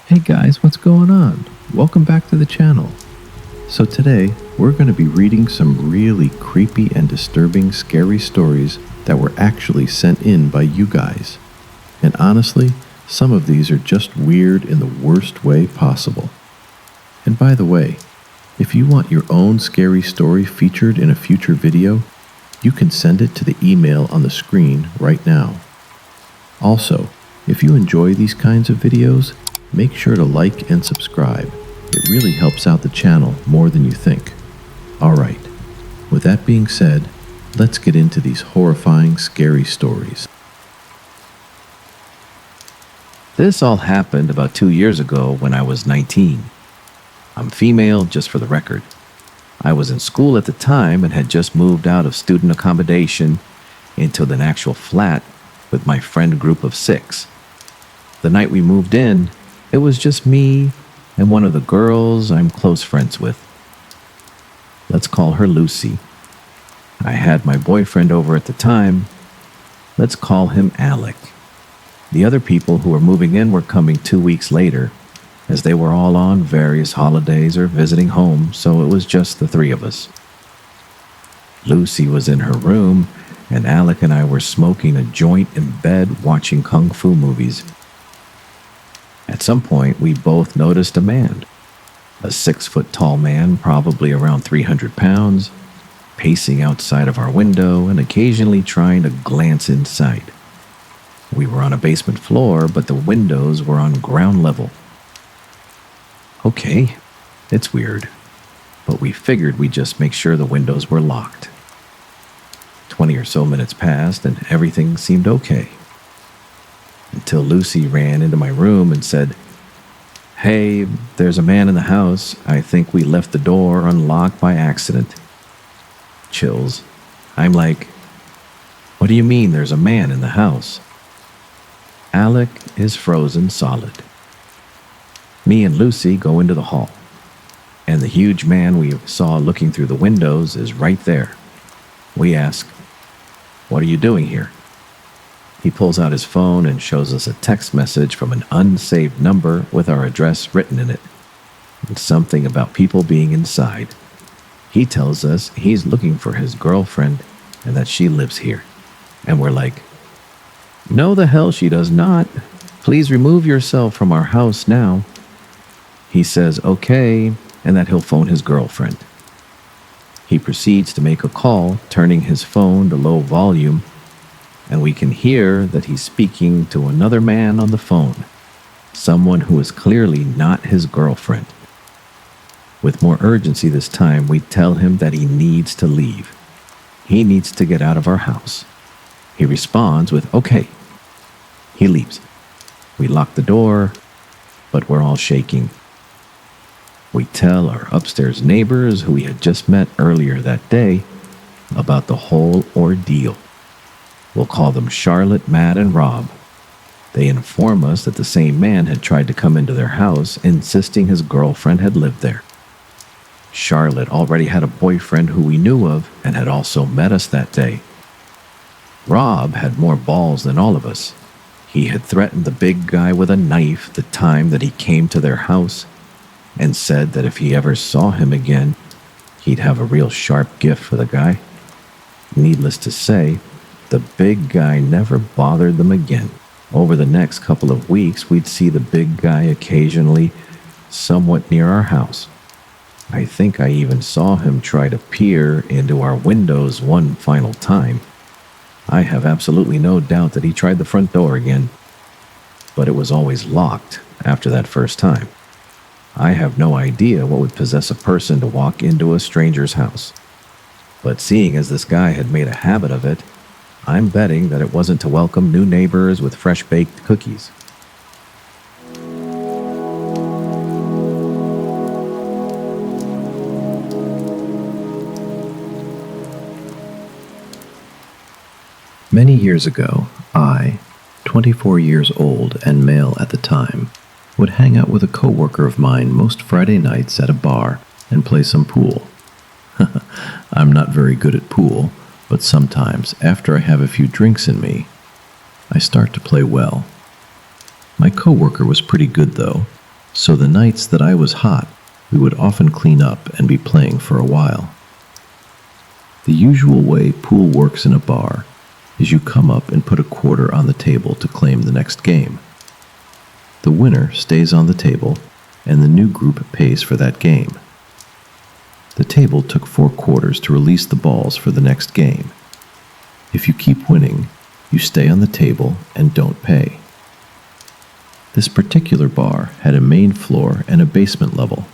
Hey guys, what's going on? Welcome back to the channel. So today, we're going to be reading some really creepy and disturbing scary stories that were actually sent in by you guys. And honestly, some of these are just weird in the worst way possible. And by the way, if you want your own scary story featured in a future video, you can send it to the email on the screen right now. Also, if you enjoy these kinds of videos, make sure to like and subscribe. It really helps out the channel more than you think. Alright, with that being said, let's get into these horrifying, scary stories. This all happened about 2 years ago when I was 19. I'm female, just for the record. I was in school at the time and had just moved out of student accommodation into an actual flat with my friend group of 6. The night we moved in, it was just me and one of the girls I'm close friends with. Let's call her Lucy. I had my boyfriend over at the time. Let's call him Alec. The other people who were moving in were coming 2 weeks later, as they were all on various holidays or visiting home, so it was just the 3 of us. Lucy was in her room, and Alec and I were smoking a joint in bed watching kung fu movies. At some point, we both noticed a man, a 6-foot-tall man, probably around 300 pounds, pacing outside of our window and occasionally trying to glance inside. We were on a basement floor, but the windows were on ground level. Okay, it's weird, but we figured we'd just make sure the windows were locked. 20 or so minutes passed and everything seemed okay. Until Lucy ran into my room and said, "Hey, there's a man in the house. I think we left the door unlocked by accident." Chills. I'm like, "What do you mean there's a man in the house?" Alec is frozen solid. Me and Lucy go into the hall, and the huge man we saw looking through the windows is right there. We ask, "What are you doing here?" He pulls out his phone and shows us a text message from an unsaved number with our address written in it. It's something about people being inside. He tells us he's looking for his girlfriend and that she lives here. And we're like, "No, the hell she does not. Please remove yourself from our house now." He says okay, and that he'll phone his girlfriend. He proceeds to make a call, turning his phone to low volume, and we can hear that he's speaking to another man on the phone, someone who is clearly not his girlfriend. With more urgency this time, we tell him that he needs to leave. He needs to get out of our house. He responds with, "Okay." He leaves. We lock the door, but we're all shaking. We tell our upstairs neighbors who we had just met earlier that day about the whole ordeal. We'll call them Charlotte, Matt, and Rob. They inform us that the same man had tried to come into their house, insisting his girlfriend had lived there. Charlotte already had a boyfriend who we knew of and had also met us that day. Rob had more balls than all of us. He had threatened the big guy with a knife the time that he came to their house and said that if he ever saw him again, he'd have a real sharp gift for the guy. Needless to say, the big guy never bothered them again. Over the next couple of weeks, we'd see the big guy occasionally somewhat near our house. I think I even saw him try to peer into our windows one final time. I have absolutely no doubt that he tried the front door again, but it was always locked after that first time. I have no idea what would possess a person to walk into a stranger's house, but seeing as this guy had made a habit of it, I'm betting that it wasn't to welcome new neighbors with fresh-baked cookies. Many years ago, I, 24 years old and male at the time, would hang out with a coworker of mine most Friday nights at a bar and play some pool. I'm not very good at pool, but sometimes, after I have a few drinks in me, I start to play well. My coworker was pretty good though. So the nights that I was hot, we would often clean up and be playing for a while. The usual way pool works in a bar is you come up and put a quarter on the table to claim the next game. The winner stays on the table, and the new group pays for that game. The table took 4 quarters to release the balls for the next game. If you keep winning, you stay on the table and don't pay. This particular bar had a main floor and a basement level,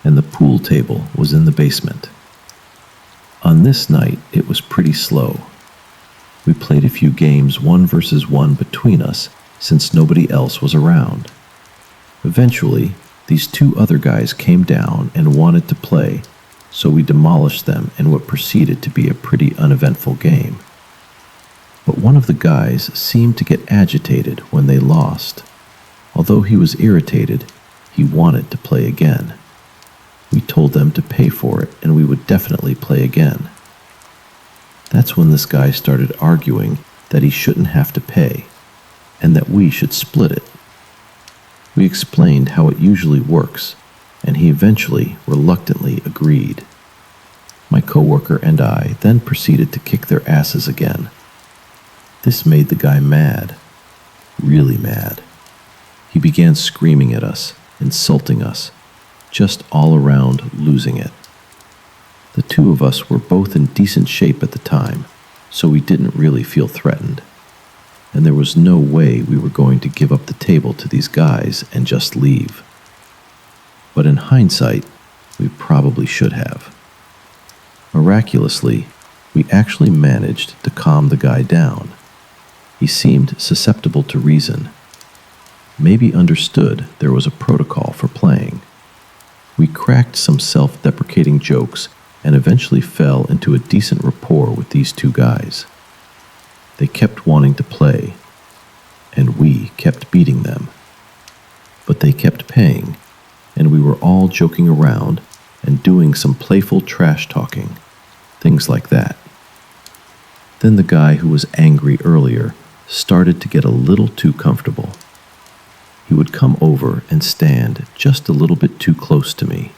and the pool table was in the basement. On this night, it was pretty slow. We played a few games 1 versus 1 between us since nobody else was around. Eventually, these 2 other guys came down and wanted to play, so we demolished them in what proceeded to be a pretty uneventful game. But one of the guys seemed to get agitated when they lost. Although he was irritated, he wanted to play again. We told them to pay for it and we would definitely play again. That's when this guy started arguing that he shouldn't have to pay and that we should split it. We explained how it usually works, and he eventually reluctantly agreed. My coworker and I then proceeded to kick their asses again. This made the guy mad, really mad. He began screaming at us, insulting us, just all around losing it. The 2 of us were both in decent shape at the time, so we didn't really feel threatened. And there was no way we were going to give up the table to these guys and just leave. But in hindsight, we probably should have. Miraculously, we actually managed to calm the guy down. He seemed susceptible to reason. Maybe understood there was a protocol for playing. We cracked some self-deprecating jokes and eventually fell into a decent rapport with these 2 guys. They kept wanting to play, and we kept beating them. But they kept paying, and we were all joking around and doing some playful trash talking, things like that. Then the guy who was angry earlier started to get a little too comfortable. He would come over and stand just a little bit too close to me.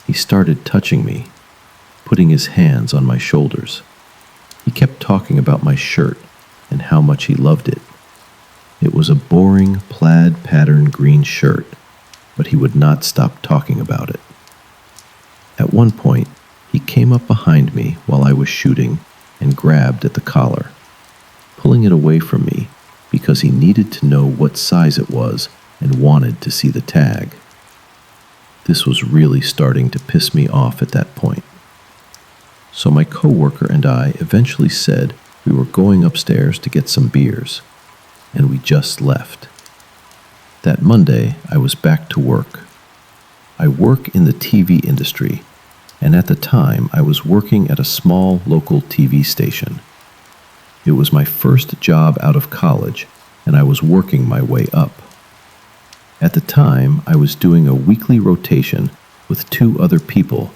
He started touching me, putting his hands on my shoulders. He kept talking about my shirt and how much he loved it. It was a boring plaid pattern green shirt, but he would not stop talking about it. At one point, he came up behind me while I was shooting and grabbed at the collar, pulling it away from me because he needed to know what size it was and wanted to see the tag. This was really starting to piss me off at that point. So my coworker and I eventually said we were going upstairs to get some beers, and we just left. That Monday, I was back to work. I work in the TV industry, and at the time I was working at a small local TV station. It was my first job out of college, and I was working my way up. At the time, I was doing a weekly rotation with 2 other people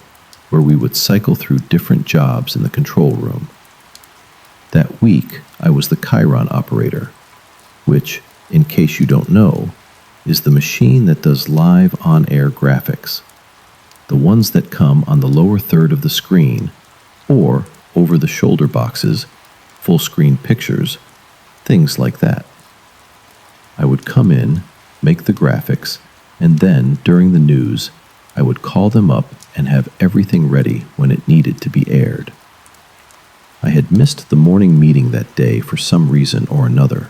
where we would cycle through different jobs in the control room. That week, I was the Chiron operator, which, in case you don't know, is the machine that does live on-air graphics, the ones that come on the lower third of the screen or over the shoulder boxes, full-screen pictures, things like that. I would come in, make the graphics, and then, during the news, I would call them up and have everything ready when it needed to be aired. I had missed the morning meeting that day for some reason or another,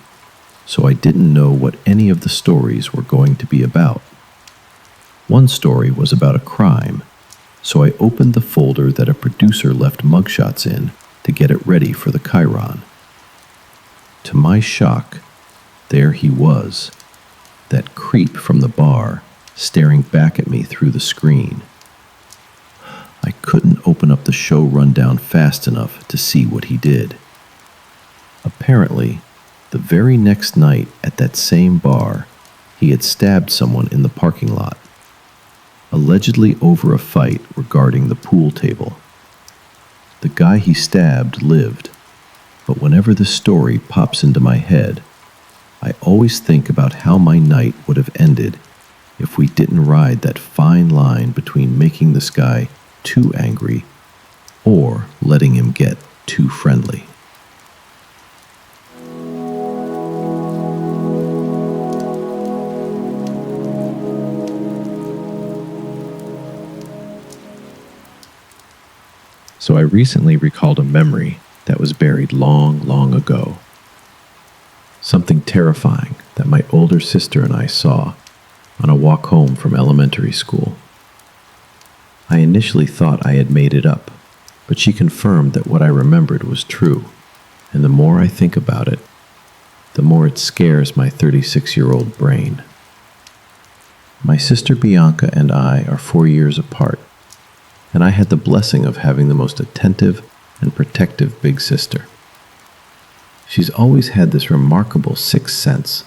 so I didn't know what any of the stories were going to be about. One story was about a crime, so I opened the folder that a producer left mugshots in to get it ready for the Chiron. To my shock, there he was, that creep from the bar, staring back at me through the screen. I couldn't open up the show rundown fast enough to see what he did. Apparently, the very next night at that same bar, he had stabbed someone in the parking lot, allegedly over a fight regarding the pool table. The guy he stabbed lived, but whenever this story pops into my head, I always think about how my night would have ended if we didn't ride that fine line between making this guy too angry or letting him get too friendly. So I recently recalled a memory that was buried long, long ago. Something terrifying that my older sister and I saw on a walk home from elementary school. I initially thought I had made it up, but she confirmed that what I remembered was true, and the more I think about it, the more it scares my 36-year-old brain. My sister Bianca and I are 4 years apart, and I had the blessing of having the most attentive and protective big sister. She's always had this remarkable sixth sense,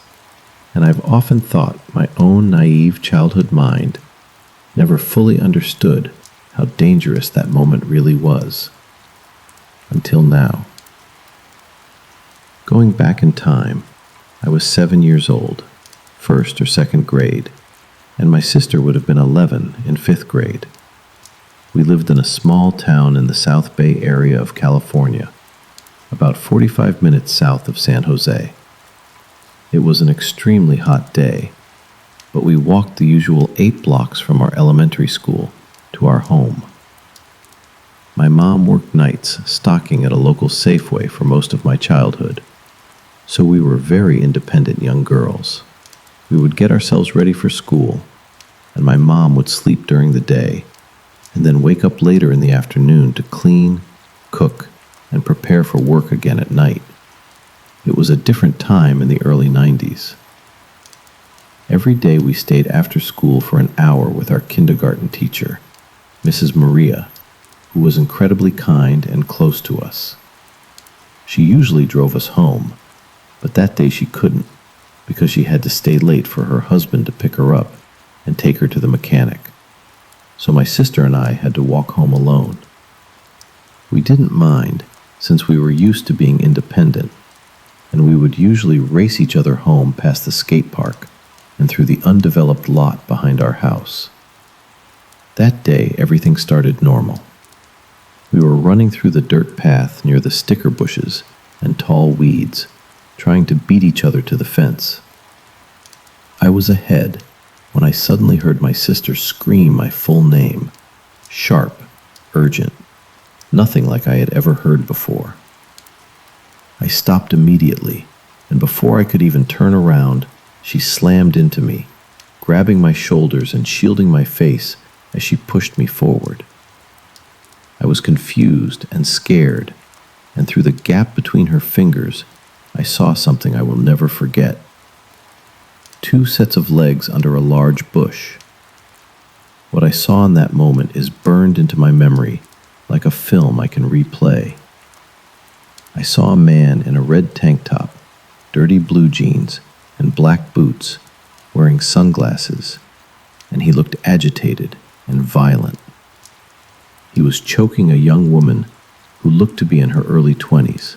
and I've often thought my own naive childhood mind never fully understood how dangerous that moment really was. Until now. Going back in time, I was 7 years old, first or second grade, and my sister would have been 11 in fifth grade. We lived in a small town in the South Bay area of California, about 45 minutes south of San Jose. It was an extremely hot day, but we walked the usual 8 blocks from our elementary school to our home. My mom worked nights stocking at a local Safeway for most of my childhood, so we were very independent young girls. We would get ourselves ready for school, and my mom would sleep during the day and then wake up later in the afternoon to clean, cook, and prepare for work again at night. It was a different time in the early 90s. Every day we stayed after school for an hour with our kindergarten teacher, Mrs. Maria, who was incredibly kind and close to us. She usually drove us home, but that day she couldn't because she had to stay late for her husband to pick her up and take her to the mechanic. So my sister and I had to walk home alone. We didn't mind, since we were used to being independent, and we would usually race each other home past the skate park and through the undeveloped lot behind our house. That day, everything started normal. We were running through the dirt path near the sticker bushes and tall weeds, trying to beat each other to the fence. I was ahead when I suddenly heard my sister scream my full name, sharp, urgent, nothing like I had ever heard before. I stopped immediately, and before I could even turn around, she slammed into me, grabbing my shoulders and shielding my face as she pushed me forward. I was confused and scared, and through the gap between her fingers, I saw something I will never forget. 2 sets of legs under a large bush. What I saw in that moment is burned into my memory like a film I can replay. I saw a man in a red tank top, dirty blue jeans, and black boots, wearing sunglasses, and he looked agitated and violent. He was choking a young woman who looked to be in her early 20s.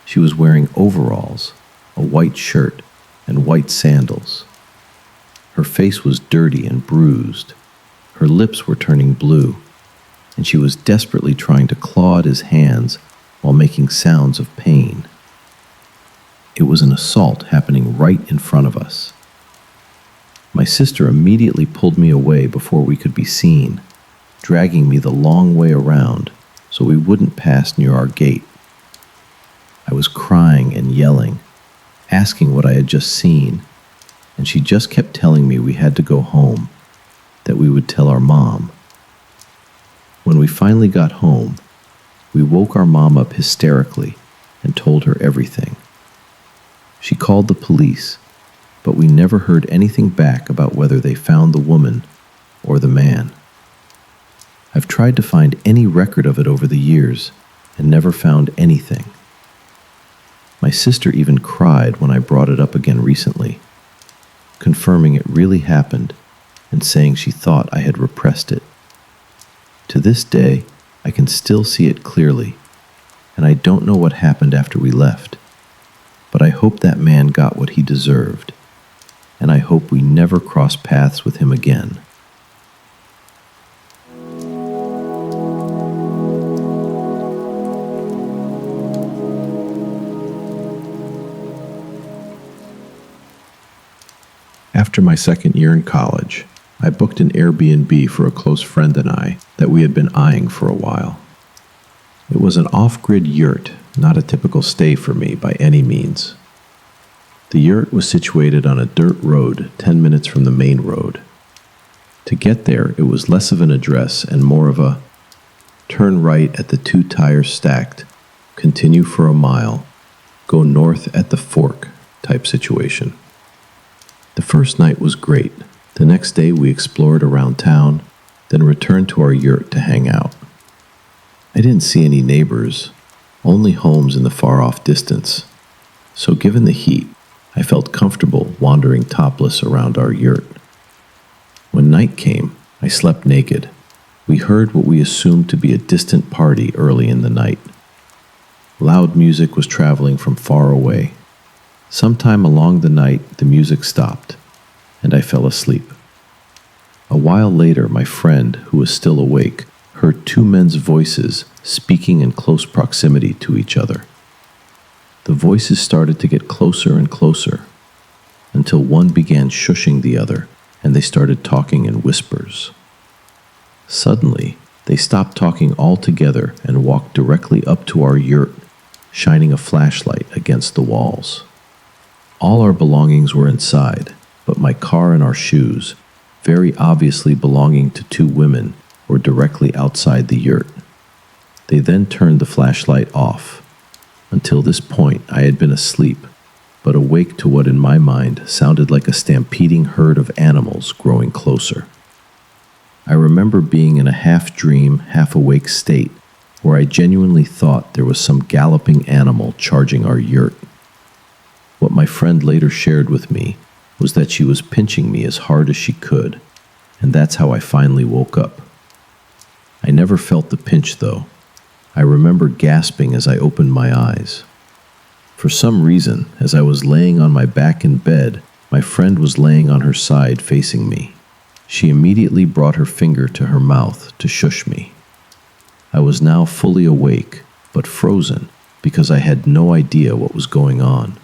She was wearing overalls, a white shirt, and white sandals. Her face was dirty and bruised. Her lips were turning blue, and she was desperately trying to claw at his hands while making sounds of pain. It was an assault happening right in front of us. My sister immediately pulled me away before we could be seen, dragging me the long way around so we wouldn't pass near our gate. I was crying and yelling, asking what I had just seen, and she just kept telling me we had to go home, that we would tell our mom. When we finally got home, we woke our mom up hysterically and told her everything. She called the police, but we never heard anything back about whether they found the woman or the man. I've tried to find any record of it over the years and never found anything. My sister even cried when I brought it up again recently, confirming it really happened and saying she thought I had repressed it. To this day, I can still see it clearly, and I don't know what happened after we left, but I hope that man got what he deserved. and I hope we never cross paths with him again. After my second year in college, I booked an Airbnb for a close friend and I that we had been eyeing for a while. It was an off-grid yurt, not a typical stay for me by any means. The yurt was situated on a dirt road 10 minutes from the main road. To get there, it was less of an address and more of a turn right at the 2 tires stacked, continue for a mile, go north at the fork type situation. The first night was great. The next day we explored around town, then returned to our yurt to hang out. I didn't see any neighbors, only homes in the far-off distance. So given the heat, I felt comfortable wandering topless around our yurt. When night came, I slept naked. We heard what we assumed to be a distant party early in the night. Loud music was traveling from far away. Sometime along the night, the music stopped, and I fell asleep. A while later, my friend, who was still awake, heard 2 men's voices speaking in close proximity to each other. The voices started to get closer and closer, until one began shushing the other, and they started talking in whispers. Suddenly, they stopped talking altogether and walked directly up to our yurt, shining a flashlight against the walls. All our belongings were inside, but my car and our shoes, very obviously belonging to 2 women, were directly outside the yurt. They then turned the flashlight off. Until this point, I had been asleep, but awake to what in my mind sounded like a stampeding herd of animals growing closer. I remember being in a half-dream, half-awake state where I genuinely thought there was some galloping animal charging our yurt. What my friend later shared with me was that she was pinching me as hard as she could, and that's how I finally woke up. I never felt the pinch, though. I remember gasping as I opened my eyes. For some reason, as I was laying on my back in bed, my friend was laying on her side facing me. She immediately brought her finger to her mouth to shush me. I was now fully awake, but frozen, because I had no idea what was going on.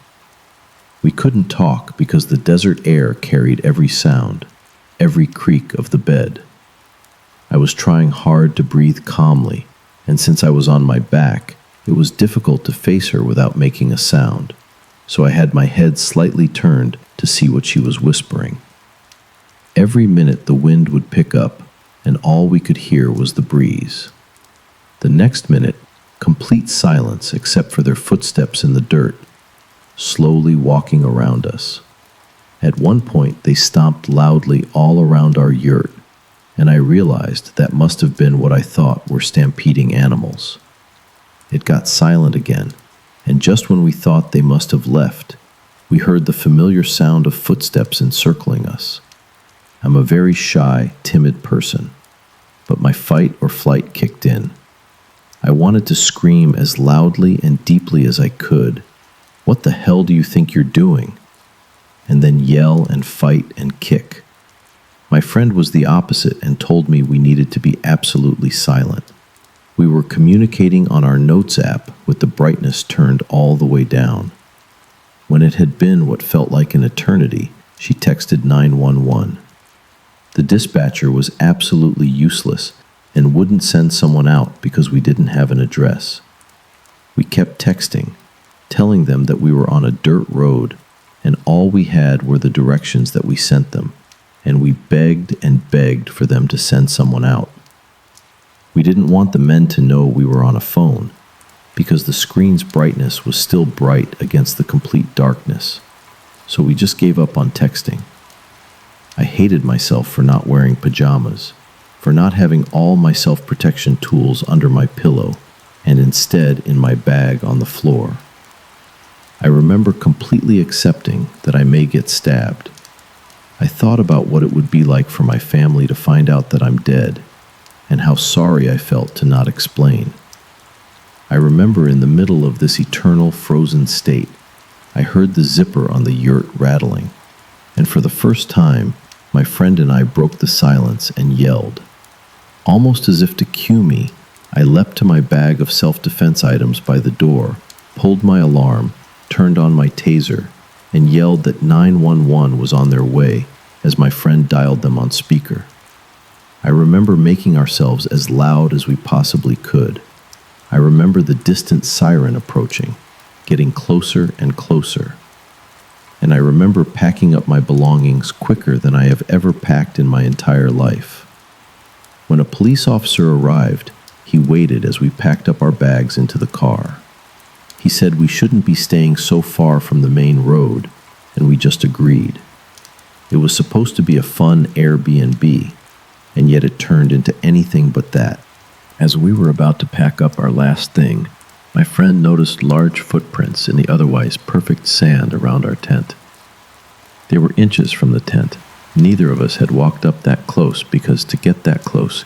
We couldn't talk because the desert air carried every sound, every creak of the bed. I was trying hard to breathe calmly, and since I was on my back, it was difficult to face her without making a sound, so I had my head slightly turned to see what she was whispering. Every minute the wind would pick up, and all we could hear was the breeze. The next minute, complete silence except for their footsteps in the dirt, slowly walking around us. At one point, they stomped loudly all around our yurt, and I realized that must have been what I thought were stampeding animals. It got silent again, and just when we thought they must have left, we heard the familiar sound of footsteps encircling us. I'm a very shy, timid person, but my fight or flight kicked in. I wanted to scream as loudly and deeply as I could, "What the hell do you think you're doing?" and then yell and fight and kick. My friend was the opposite and told me we needed to be absolutely silent. We were communicating on our notes app with the brightness turned all the way down. When it had been what felt like an eternity, she texted 911. The dispatcher was absolutely useless and wouldn't send someone out because we didn't have an address. We kept texting, telling them that we were on a dirt road and all we had were the directions that we sent them, and we begged and begged for them to send someone out. We didn't want the men to know we were on a phone because the screen's brightness was still bright against the complete darkness, so we just gave up on texting. I hated myself for not wearing pajamas, for not having all my self-protection tools under my pillow and instead in my bag on the floor. I remember completely accepting that I may get stabbed. I thought about what it would be like for my family to find out that I'm dead, and how sorry I felt to not explain. I remember in the middle of this eternal frozen state, I heard the zipper on the yurt rattling. and for the first time, my friend and I broke the silence and yelled. Almost as if to cue me, I leapt to my bag of self-defense items by the door, pulled my alarm, turned on my taser, and yelled that 911 was on their way as my friend dialed them on speaker. I remember making ourselves as loud as we possibly could. I remember the distant siren approaching, getting closer and closer. And I remember packing up my belongings quicker than I have ever packed in my entire life. When a police officer arrived, he waited as we packed up our bags into the car. He said we shouldn't be staying so far from the main road, and we just agreed. It was supposed to be a fun Airbnb, and yet it turned into anything but that. As we were about to pack up our last thing, my friend noticed large footprints in the otherwise perfect sand around our tent. They were inches from the tent. Neither of us had walked up that close because to get that close,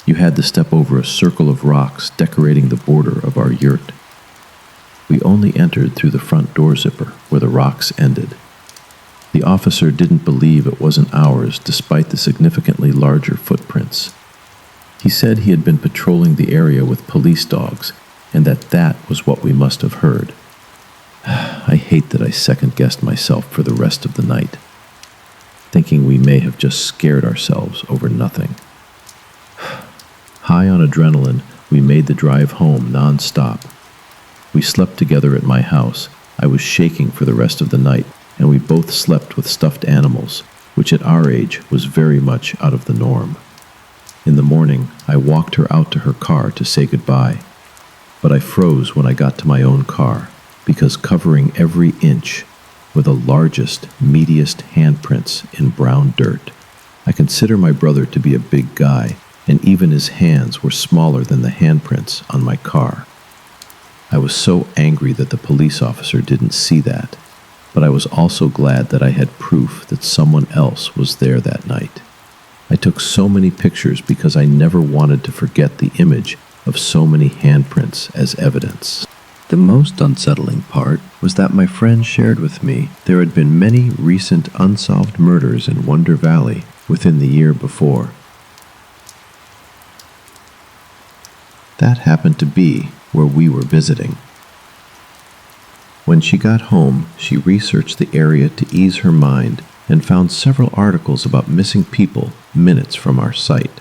you had to step over a circle of rocks decorating the border of our yurt. We only entered through the front door zipper where the rocks ended. The officer didn't believe it wasn't ours despite the significantly larger footprints. He said he had been patrolling the area with police dogs and that was what we must have heard. I hate that I second-guessed myself for the rest of the night, thinking we may have just scared ourselves over nothing. High on adrenaline, we made the drive home non-stop. We slept together at my house. I was shaking for the rest of the night, and we both slept with stuffed animals, which at our age was very much out of the norm. In the morning, I walked her out to her car to say goodbye, but I froze when I got to my own car, because covering every inch were the largest, meatiest handprints in brown dirt. I consider my brother to be a big guy, and even his hands were smaller than the handprints on my car. I was so angry that the police officer didn't see that, but I was also glad that I had proof that someone else was there that night. I took so many pictures because I never wanted to forget the image of so many handprints as evidence. The most unsettling part was that my friend shared with me there had been many recent unsolved murders in Wonder Valley within the year before. That happened to be where we were visiting. When she got home, she researched the area to ease her mind and found several articles about missing people minutes from our site.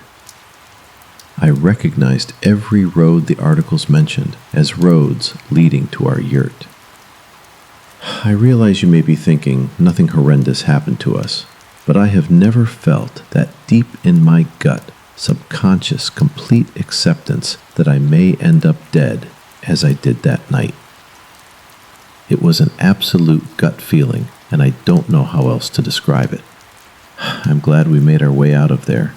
I recognized every road the articles mentioned as roads leading to our yurt. I realize you may be thinking nothing horrendous happened to us, but I have never felt that deep in my gut, subconscious, complete acceptance that I may end up dead as I did that night. It was an absolute gut feeling, and I don't know how else to describe it. I'm glad we made our way out of there.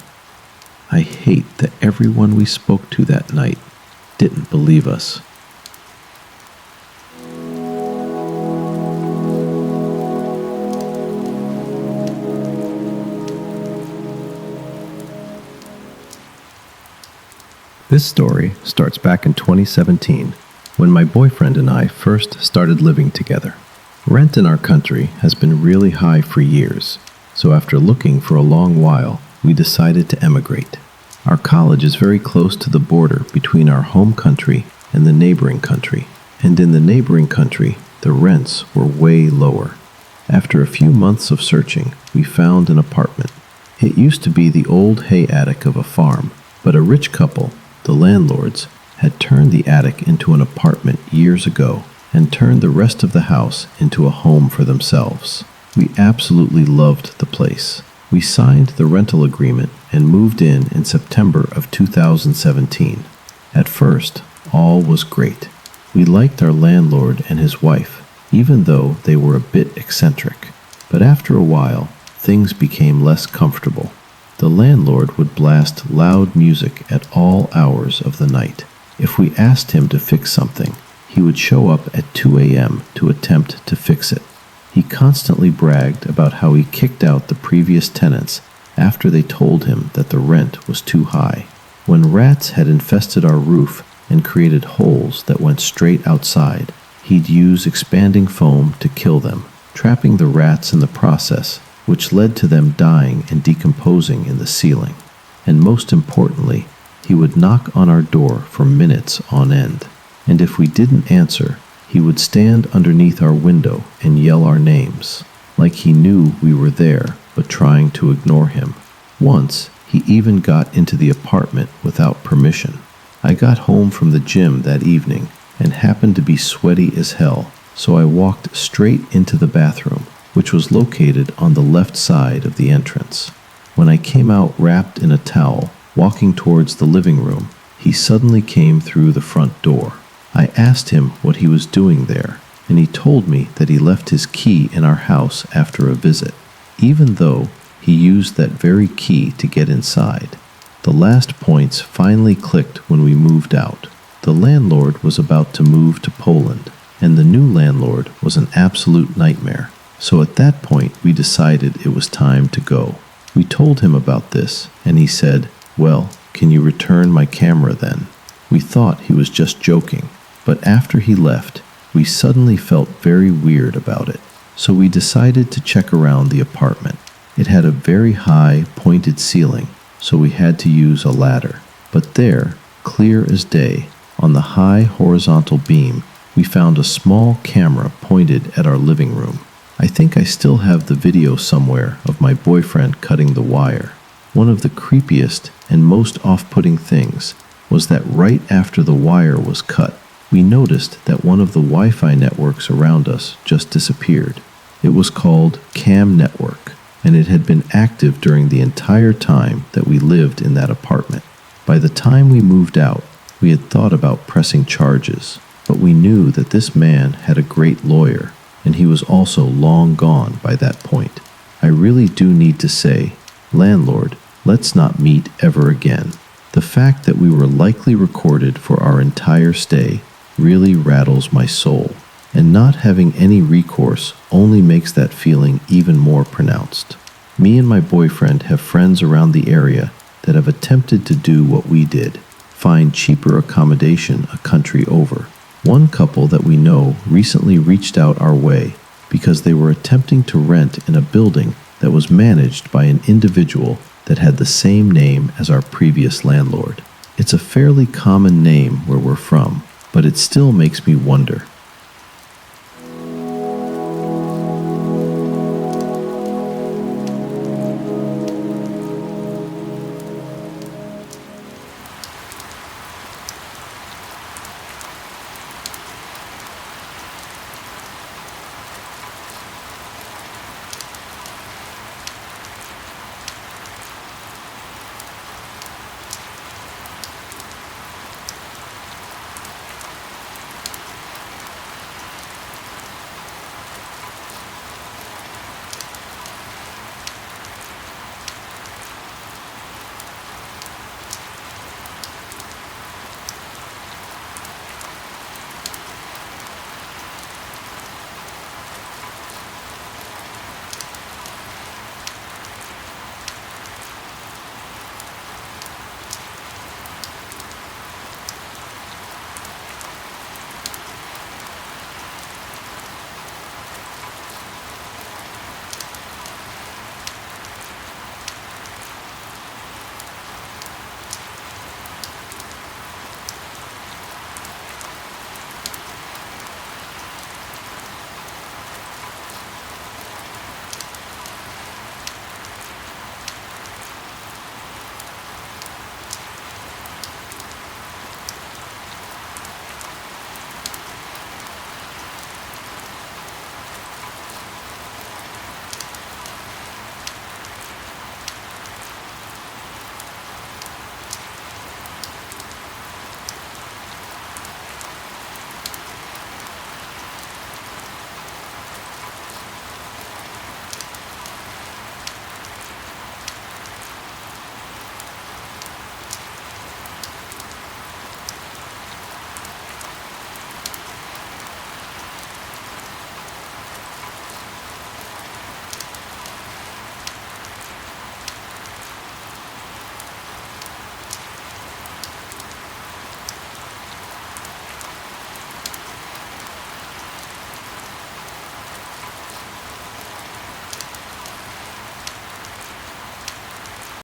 I hate that everyone we spoke to that night didn't believe us. This story starts back in 2017, when my boyfriend and I first started living together. Rent in our country has been really high for years, so after looking for a long while, we decided to emigrate. Our college is very close to the border between our home country and the neighboring country, and in the neighboring country, the rents were way lower. After a few months of searching, we found an apartment. It used to be the old hay attic of a farm, but a rich couple, the landlords, had turned the attic into an apartment years ago and turned the rest of the house into a home for themselves. We absolutely loved the place. We signed the rental agreement and moved in September of 2017. At first, all was great. We liked our landlord and his wife, even though they were a bit eccentric. But after a while, things became less comfortable. The landlord would blast loud music at all hours of the night. If we asked him to fix something, he would show up at 2 a.m. to attempt to fix it. He constantly bragged about how he kicked out the previous tenants after they told him that the rent was too high. When rats had infested our roof and created holes that went straight outside, he'd use expanding foam to kill them, trapping the rats in the process which led to them dying and decomposing in the ceiling. And most importantly, he would knock on our door for minutes on end. And if we didn't answer, he would stand underneath our window and yell our names, like he knew we were there but trying to ignore him. Once, he even got into the apartment without permission. I got home from the gym that evening and happened to be sweaty as hell, so I walked straight into the bathroom, which was located on the left side of the entrance. When I came out wrapped in a towel, walking towards the living room, he suddenly came through the front door. I asked him what he was doing there, and he told me that he left his key in our house after a visit, even though he used that very key to get inside. The last points finally clicked when we moved out. The landlord was about to move to Poland, and the new landlord was an absolute nightmare. So at that point, we decided it was time to go. We told him about this, and he said, "Well, can you return my camera then?" We thought he was just joking, but after he left, we suddenly felt very weird about it. So we decided to check around the apartment. It had a very high, pointed ceiling, so we had to use a ladder. But there, clear as day, on the high horizontal beam, we found a small camera pointed at our living room. I think I still have the video somewhere of my boyfriend cutting the wire. One of the creepiest and most off-putting things was that right after the wire was cut, we noticed that one of the Wi-Fi networks around us just disappeared. It was called Cam Network, and it had been active during the entire time that we lived in that apartment. By the time we moved out, we had thought about pressing charges, but we knew that this man had a great lawyer, and he was also long gone by that point. I really do need to say, landlord, let's not meet ever again. The fact that we were likely recorded for our entire stay really rattles my soul, and not having any recourse only makes that feeling even more pronounced. Me and my boyfriend have friends around the area that have attempted to do what we did, find cheaper accommodation a country over. One couple that we know recently reached out our way because they were attempting to rent in a building that was managed by an individual that had the same name as our previous landlord. It's a fairly common name where we're from, but it still makes me wonder,